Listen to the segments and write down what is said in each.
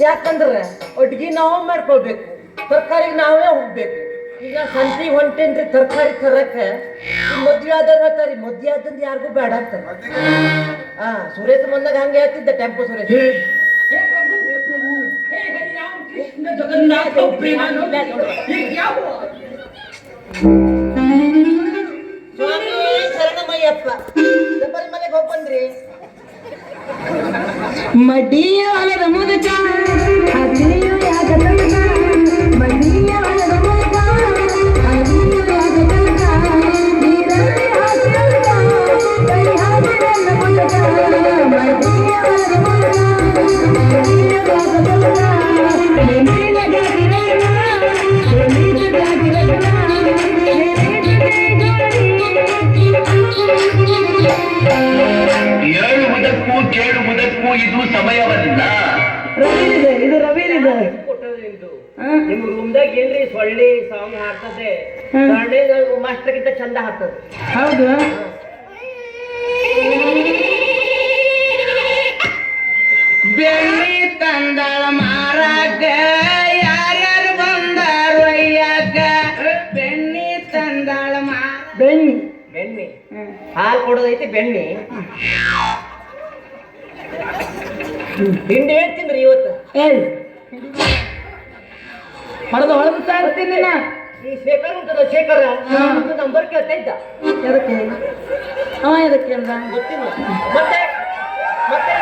ಯಾಕಂದ್ರೆ ಅಡ್ಗಿ ನಾವು ಮಾಡ್ಕೊಳ್ಬೇಕು, ತರಕಾರಿಗೆ ನಾವೇ ಹೋಗ್ಬೇಕು. ಈಗ ಸಂತಿ ಹೊಂಟೇನ್ರಿ ತರಕಾರಿ ತರಕ್ಕೆ, ಮದ್ವೆ ಆದ ಹೇಳ್ತಾರಿ, ಮದ್ವೆ ಆದಂದು ಯಾರಿಗೂ ಬೇಡ ಅಂತಾರೆ. ಸುರೇಶ್ ಬಂದಾಗ ಹಂಗೆ ಹೇಳ್ತಿದ್ದ ಟೆಂಪೋ ಸುರೇಶ್. ಸ್ವಾಮಿ ಶರಣಮಯ್ಯಪ್ಪ ಮನೆಗೆ ಹೋಗಿ ಬಂದ್ರಿ. ಮಡಿಯ ಹೊಲದ ಮುದುಕ ಹದಿಯು ಯಾಕ ತನಕ, ಮಡಿಯ ಹೊಲದ ಮುದುಕ ಹದಿಯು ಯಾಕ ತನಕ, ನೀರಲ್ಲಿ ಹಾಕಿರಲ್ಲ ಕೈ ಹಾಕಿರಲ್ಲ ಮುದುಕ, ಮಡಿಯ ಹೊಲದ ಮುದುಕ ಹದಿಯು ಯಾಕ ತನಕ, ಹೇಳುವುದಕ್ಕೂ ಕೇಳುವುದಕ್ಕೂ ಇದು ಸಮಯವಲ್ಲ. ಇದು ರವಿಲಿದೆ. ನಿಮ್ ರೂಮ್ದಾಗ ಏನ್ರಿ ಸೊಳ್ಳಿ ಸಾಂಗ್ ಹಾಡ್ತದೆ, ಸೊಳ್ಳಿ ಮಾಸ್ಟರ್ಗಿಂತ ಚಂದ ಹಾಡ್ತದೆ. ಹೌದು. ಬೆಳ್ಳಿ ತಂದಳ ಮಾರಾಕ ಯಾರ್ಯಾರು ಬಂದಾರು ಅಯ್ಯಾಕ, ಬೆಣ್ಣಿ ತಂದಳ ಬೆಣ್ಣಿ ಬೆಣ್ಣೆ ಹಾಲು ಕೊಡೋದೈತಿ ಬೆಣ್ಣೆ. ತಿಂಡಿ ಹೇಳ್ತೀನಿ ಇವತ್ತು. ಹೊಡೆದು ಹೊಡೆದು ಸಾರ್ತೀನಿ ನಾ. ಈ ಶೇಖರ್ ಉಂಟದ ಶೇಖರ ನಂಬರ್ ಕೇಳ್ತಾ ಇದ್ದ. ಎದಕ್ಕೆ ಅವ ಎದಕ್ಕೆ ಅಂದ ಗೊತ್ತಿಲ್ಲ. ಮತ್ತೆ ಮತ್ತೆ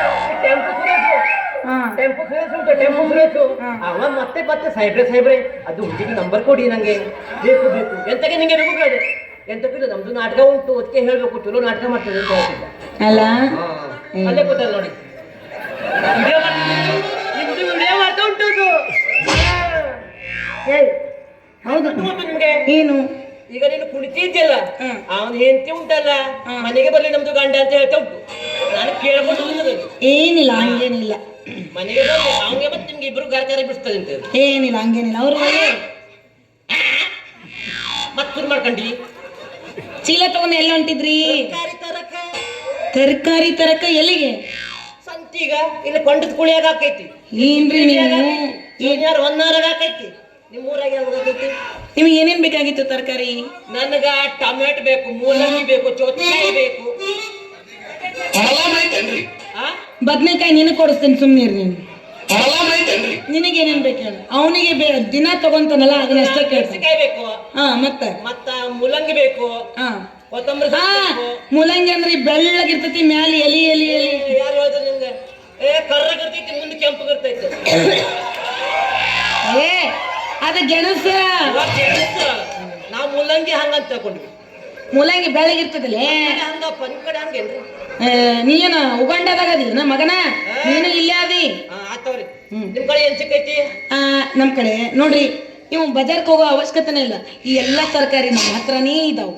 ಟೆಂಪು ಸುರೇಶ್ ಉಂಟು, ಟೆಂಪು ಸುರೇಶು ಅವ ಮತ್ತೆ ಮತ್ತೆ ಸಾಹೇಬ್ರೆ ಅದು ಹುಡುಗಿಗೆ ನಂಬರ್ ಕೊಡಿ, ನಂಗೆ ಬೇಕು ಎಂತಕ್ಕೆ ನಿಂಗೆ ಬೇಕು ಎಂತಕ್ಕಿಲ್ಲ, ನಮ್ದು ನಾಟಕ ಉಂಟು ಅದಕ್ಕೆ ಹೇಳ್ಬೇಕು, ಚಲೋ ನಾಟಕ ಮಾಡ್ತದೆ ಅಂತ ಹೇಳ್ತಿದ್ದ. ಅಲ್ಲ ಅಲ್ಲೇ ಕೂತಲ್ಲ ನೋಡಿ, ವಿಡಿಯೋ ಮಾಡ್ತಾ ಉಂಟು ಅದು. ಹೌದು. ನಿಮ್ಗೆ ಏನು ಈಗ ನೀನು ಕುಳಿತಿದ್ಯಲ್ಲ, ಅವನ್ ಹೆಂಡತಿ ಉಂಟಲ್ಲ ಮನೆಗೆ ಬರ್ಲಿ ನಮ್ದು ಗಂಡ ಅಂತ ಹೇಳ್ತಾ ಉಂಟು. ನಾನು ಕೇಳ್ಕೊಂಡು ಏನಿಲ್ಲ, ಹಂಗೇನಿಲ್ಲ. ಮನೆಗೆ ಬರ್ಲಿ ಅವನಿಗೆ ಮತ್ತೆ ನಿಮ್ಗೆ ಇಬ್ರು ಗಾರ್ಚಾರ ಬಿಡಿಸ್ತದೆ ಅಂತ. ಏನಿಲ್ಲ, ಹಂಗೇನಿಲ್ಲ. ಅವ್ರು ಮತ್ ಶುರು ಮಾಡ್ಕೊಂಡಿ. ಚೀಲ ತಗೊಂಡು ಎಲ್ಲ ಹೊಂಟಿದ್ರಿ? ತರಕಾರಿ ತರಕ ಎಲ್ಲಿಗೆ? ಸಂತೀಗ ಇಲ್ಲಿ ಕೊಂಡದ ಕುಳಿಯಾಗ ಹಾಕೈತಿ. ಏನ್ರಿ ನೀವು ಯಾರು ಒಂದಾರಾಗ ಹಾಕೈತಿ. ನಿಮ್ಮೂರಾಗ ಯಾವ್ದಾಗೈತಿ? ನಿಮ್ಗೆ ಏನೇನ್ ಬೇಕಾಗಿತ್ತು ತರಕಾರಿ? ನನಗ ಟೊಮೆಟೊ ಬೇಕು, ಮೂಲಂಗಿ ಬೇಕು, ಚೌತಿಕಾಯಿ ಬೇಕು, ಬದ್ನೆಕಾಯಿ ನಿನಗೆ ಕೊಡಿಸ್ತೇನೆ, ಸುಮ್ಮನಿರಿ ನೀನು. ನಿನಗೇನೇನ್ ಬೇಕು ಹೇಳು. ಅವನಿಗೆ ದಿನ ತಗೊಂತಾನಲ್ಲ ಅದನ್ನಷ್ಟೇ ಮೆಣಸಿನಕಾಯಿ ಬೇಕು, ಮತ್ತ ಮೂಲಂಗಿ ಬೇಕು, ಕೊತ್ತಂಬರಿ. ಮೂಲಂಗಿ ಅಂದ್ರೆ ಬೆಳ್ಳಗಿರ್ತೈತಿ, ಮ್ಯಾಲ ಎಲಿ ಎಲಿ ಎಲಿ. ಯಾರು ಹೇಳ್ತಾರೆ ನಿಮ್ಗೆ? ಕರ್ರಗಿರ್ತೈತಿ, ಮುಂದೆ ಕೆಂಪಗಿರ್ತೈತಿ. ಅದು ಗೆಣಸ. ನಾವು ಮೂಲಂಗಿ ಹಂಗಂತ ತಗೊಂಡ್ವಿ. ಮೂಲಂಗಿ ಬೆಳ್ಳಗಿರ್ತದಲ್ಲ ಹಂಗಪ್ಪ, ನಿಮ್ ಕಡೆ ಹಂಗೇನ್ರಿ? ನೀನ ಉಗಂಡದಾಗ ಅದಿನ ಮಗನ, ನೀನು ಇಲ್ಲೇ ಅದಿ. ಆತವ್ರಿ. ನಿಮ್ ಕಡೆ ಏನ್ ಸಿಕ್ಕೈತಿ? ನಮ್ ಕಡೆ ನೋಡ್ರಿ, ನೀವು ಬಜಾರ್ಗೆ ಹೋಗೋ ಅವಶ್ಯಕತೆನೇ ಇಲ್ಲ. ಈ ಎಲ್ಲಾ ತರಕಾರಿ ನಮ್ಮ ಹತ್ರನೇ ಇದಾವು.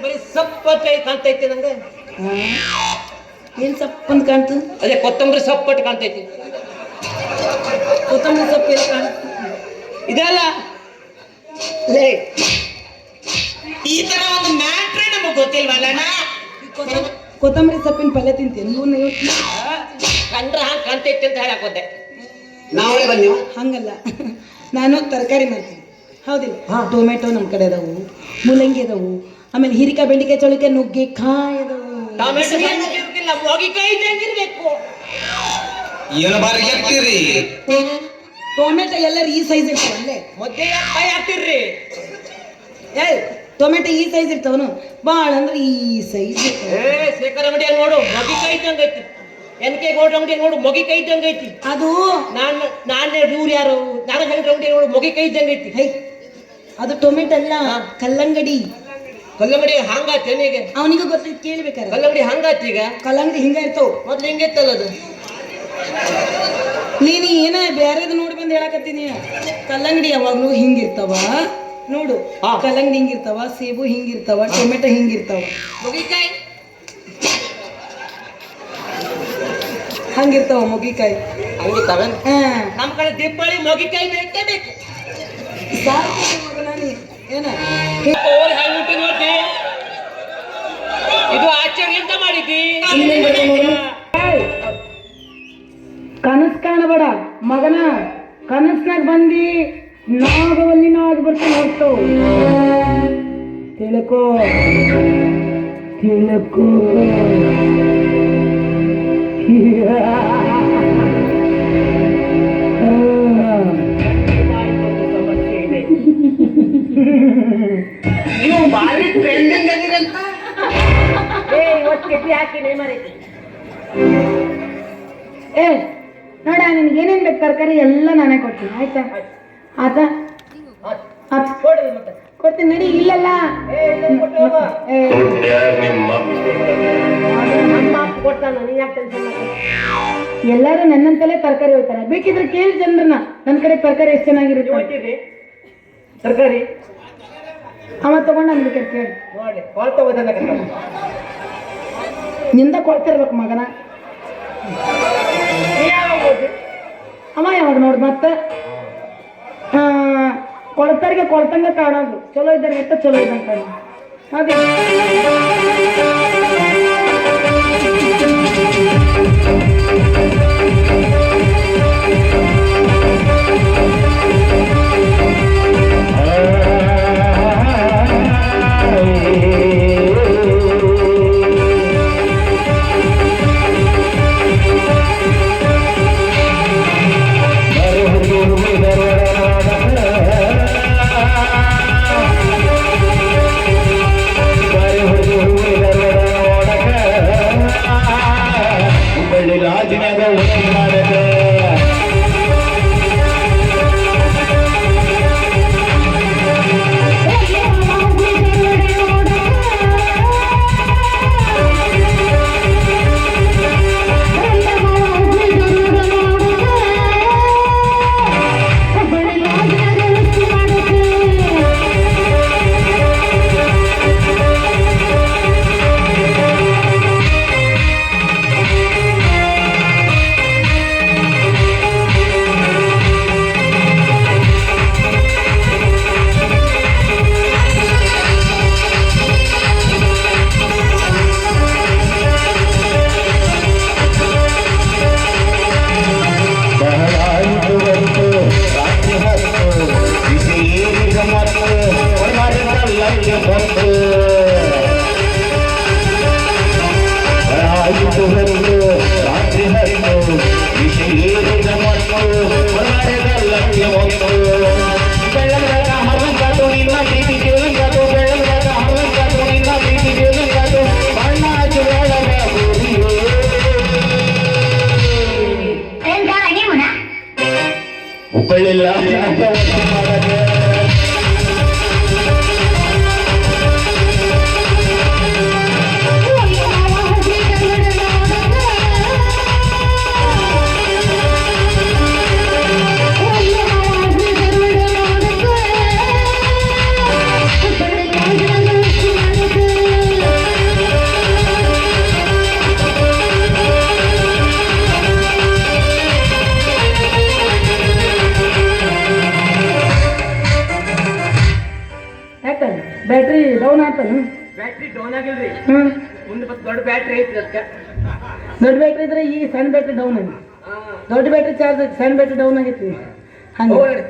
ಬರೀ ಸಪ್ಪಟ್ಟೆ ಕಾಣ್ತೈತಿ ನಂಗೆ. ಏನ್ ಸಪ್ಪಂತ ಕಾಣ್ತು? ಅದೇ ಕೊತ್ತಂಬರಿ ಸಪ್ಪಟ್ಟು ಕಾಣ್ತೈತಿ. ಕೊತ್ತಂಬರಿ ಸೊಪ್ಪು ಎಲ್ಲ ಕಾಣ್ತು. ಇದೆಲ್ಲ ಈ ತರ ಒಂದು ಮ್ಯಾಟ್ರೇ ನಮಗ್ ಗೊತ್ತಿಲ್ವಲ್ಲ. ಕೊತ್ತಂಬರಿ ಸೊಪ್ಪಿನ ಪಲ್ಯ ತಿಂತೀನಿ ಕಂಡ್ರ ಹಂಗ ಕಾಣ್ತೈತಿ ಅಂತ ಹೇಳಕೋದೆ. ನಾವೇ ಬನ್ನಿ. ಹಂಗಲ್ಲ, ನಾನು ತರಕಾರಿ ಮಾಡ್ತೀನಿ. ಹೌದಿಲ್ಲ? ಟೊಮೆಟೊ ನಮ್ಮ ಕಡೆ ಅದಾವು, ಮೂಲಂಗಿ ಅದಾವು, ಆಮೇಲೆ ಹೀರಿಕಾಯಿ, ಬೆಂಡಿಕಾಯಿ, ಚೌಳಿಕಾಯಿ, ನುಗ್ಗೆಕಾಯಿ ಅದಾವು. ಟೊಮೆಟೊ ಮೊಗಿಕಾಯಿ ಇದ್ದಂಗಿರ್ಬೇಕು. ಏನು ಬಾರಿ ಹಾಕ್ತೀರಿ? ಟೊಮೆಟೊ ಎಲ್ಲರೂ ಈ ಸೈಜ್ ಇರ್ತಾವಲ್ಲೇ. ಮೊದ್ಲೇ ಕಾಯಿ ಹಾಕ್ತಿರ್ರಿ. ಟೊಮೆಟೊ ಈ ಸೈಜ್ ಇರ್ತಾವನು, ಬಾಳ ಅಂದ್ರೆ ಈ ಸೈಜ್. ಶೇಖರ್ ಅಂಗಡಿ ನೋಡು, ಮೊಗಿಕಾಯಿ ಇದ್ದಂಗೈತಿ. NK ಗೌಡ್ರ ಅಂಗಡಿ ನೋಡು, ಮೊಗಿಕಾಯಿ ಇದ್ದಂಗೈತಿ. ಅದು ನಾನೇ ಇವ್ರು ಯಾರು ನಾಗಚಂದ್ರ ಅಂಗಡಿ ನೋಡು, ಮೊಗಿಕಾಯಿ ಇದ್ದಂಗೈತಿ. ಅದು ಟೊಮೆಟೊ ಅಲ್ಲ, ಕಲ್ಲಂಗಡಿ. ಕಲ್ಲಂಗಡಿ ಹಂಗಾತಿ ಈಗ? ಅವನಿಗೂ ಗೊತ್ತೈತಿ, ಕೇಳ್ಬೇಕಾರೆ. ಕಲ್ಲಂಗಡಿ ಹಂಗಾತಿ ಈಗ? ಕಲ್ಲಂಗಡಿ ಹಿಂಗ ಇರ್ತಾವ. ಮೊದ್ಲು ಹಿಂಗಿತ್ತಲ್ಲ ಅದು. ನೀನು ಏನ ಬೇರೆದು ನೋಡಿ ಬಂದು ಹೇಳಕತ್ತೀನಿ. ಕಲ್ಲಂಗಡಿ ಯಾವಾಗ್ಲೂ ಹಿಂಗಿರ್ತಾವ ನೋಡು. ಕಲ್ಲಂಗಡಿ ಹಿಂಗಿರ್ತಾವ, ಸೇಬು ಹಿಂಗಿರ್ತಾವ, ಟೊಮೆಟೊ ಹಿಂಗಿರ್ತಾವ. ಮೊಗಿಕಾಯಿ ಹಂಗಿರ್ತಾವ, ಮೊಗಿಕಾಯಿ ಹಂಗಿರ್ತಾವ. ನಮ್ಮ ಕಡೆ ದೀಪಾವಳಿ ಮೊಗಿಕಾಯಿ ಬೇಕೇ ಬೇಕು. ಏನ ಇದು ಆಚರಣೆ ಎಂತ ಮಾಡಿದ್ದಿ? ಇನ್ನೇನ್ ಬರ್ತಾವ್ ನೋಡು. ಏಯ್, ಕನಸ್ ಕಾಣಬೇಡ ಮಗನ, ಕನಸ್ನಾಗ ಬಂದಿ ನಾಗವಲ್ಲಿನ ಆಗಿ ಬರ್ತೀನಿ ಹೊರ್ತು ತಿಳ್ಕೋ ತಿಳ್ಕೋ. ಸಮಸ್ಯೆ ಇದೆ. ನೀವು ಭಾರಿ ಟ್ರೆಂಡಿಂಗ್ ಆಗಿರಂತ. ಇವತ್ತು ಕೆಟ್ಟಿ ಹಾಕಿನೇ ಮರೈತಿ. ಏ ನೋಡ, ನಿನ್ಗೆ ಏನೇನ್ ಬೇಕು ತರಕಾರಿ ಎಲ್ಲ ನಾನೇ ಕೊಡ್ತೀನಿ ಆಯ್ತಾ? ಆತ ಕೊಡ್ರಿ ಮತ್ತೆ. ಕೊಡ್ತೀನಿ ನಡಿ. ಇಲ್ಲಲ್ಲ ಏ, ನಮ್ಮ ಅಪ್ಪ ಕೊಡ್ತಾನ, ನೀನ್ ಯಾಕೆ ಟೆನ್ಷನ್ ಮಾಡ್ತೀನಿ? ಎಲ್ಲರೂ ನನ್ನಂತಲೇ ತರಕಾರಿ ಹೋಗ್ತಾರೆ. ಬೇಕಿದ್ರೆ ಕೇಳಿ ಜನರನ್ನ, ನನ್ನ ಕಡೆ ತರಕಾರಿ ಎಷ್ಟು ಚೆನ್ನಾಗಿರುತ್ತೆ. ಹೋಗ್ತೀರಿ ತರಕಾರಿ ಅವ ತಗೊಂಡು ನನ್ ಬೇಕಾದ್ರೆ ಕೇಳಿ. ನೋಡಿ ಕೊಳ್ತಾ ಹೋದನ್ನ ನಿಂದ ಕೊಡ್ತಿರ್ಬೇಕು ಮಗನ. ಅವ ಯಾವಾಗ ನೋಡ್ ಮತ್ತೆ ಕೊಡ್ತಾರಿಗೆ ಕೊಡ್ತಂಗ ಕಾಣೋದು. ಚಲೋ ಇದ್ದಾರೆ ಎಷ್ಟ ಚಲೋ ಇದ್ದಂಗೆ ಕಾಣೋದು. ಅದೇ ಹುಬ್ಬಳ್ಳಿಲ್ಲ ಬ್ಯಾಟ್ರಿ ಡೌನ್ ಆಯ್ತಲ್ಲ. ಬ್ಯಾಟ್ರಿ ಡೌನ್ ಆಗಿಲ್ರಿ, ಹ್ಮ್, ಮುಂದೆ ಮತ್ತೆ ದೊಡ್ಡ ಬ್ಯಾಟ್ರಿ ಐತ್ರಿ ಅದಕ್ಕೆ. ದೊಡ್ಡ ಬ್ಯಾಟ್ರಿ ಇದ್ರೆ ಈಗ ಸಣ್ಣ ಬ್ಯಾಟ್ರಿ ಡೌನ್ ಆಗಿ, ದೊಡ್ಡ ಬ್ಯಾಟ್ರಿ ಚಾರ್ಜ್ ಐತಿ, ಸಣ್ಣ ಬ್ಯಾಟ್ರಿ ಡೌನ್ ಆಗೈತಿ. ಹಂಗೆ ಹೋಗ್ರಿ.